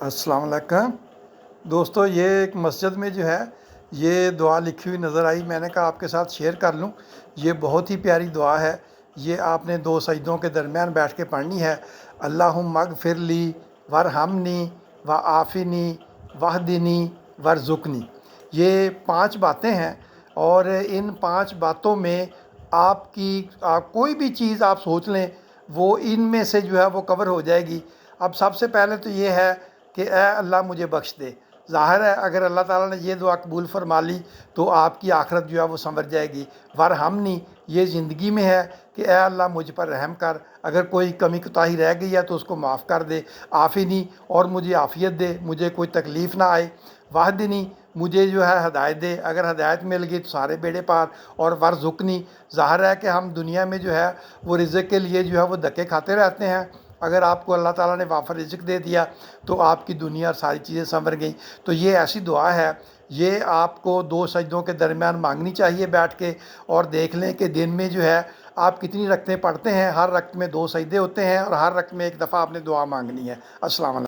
अस्सलाम वालेकुम दोस्तों, ये एक मस्जिद में जो है ये दुआ लिखी हुई नज़र आई। मैंने कहा आपके साथ शेयर कर लूँ। ये बहुत ही प्यारी दुआ है। ये आपने दो सजदों के दरमियान बैठ के पढ़नी है। अल्लाहुम्मा अगफिरली वरहमनी व आफ़िनी वहदिनी वरज़ुकनी। ये 5 बातें हैं और इन 5 बातों में आप कोई भी चीज़ आप सोच लें वो इनमें से जो है वो कवर हो जाएगी। अब सबसे पहले तो ये है कि ए अल्लाह मुझे बख्श दे। ज़ाहिर है अगर अल्लाह ताला ने ये दुआ कबूल फरमा ली तो आपकी आखिरत जो है वो संवर जाएगी। वरहमनी, ये ज़िंदगी में है कि ए अल्लाह मुझ पर रहम कर, अगर कोई कमी कोताही रह गई है तो उसको माफ़ कर दे। आफ़िनी, और मुझे आफ़ियत दे, मुझे कोई तकलीफ़ ना आए। वाहदिनी, मुझे जो है हदायत दे, अगर हदायत मिल गई तो सारे बेड़े पार। और वरज़ुकनी, ज़ाहिर है कि हम दुनिया में जो है वो रिज़्क़ के लिए जो है वो धक्के खाते रहते हैं। अगर आपको अल्लाह ताला ने वाफर रिज़्क़ दे दिया तो आपकी दुनिया और सारी चीज़ें संवर गई। तो ये ऐसी दुआ है, ये आपको 2 सजदों के दरमियान मांगनी चाहिए बैठ के। और देख लें कि दिन में जो है आप कितनी रकतें पढ़ते हैं। हर रकत में 2 सजदे होते हैं और हर रकत में एक दफ़ा आपने दुआ मांगनी है। अस्सलाम वालेकुम।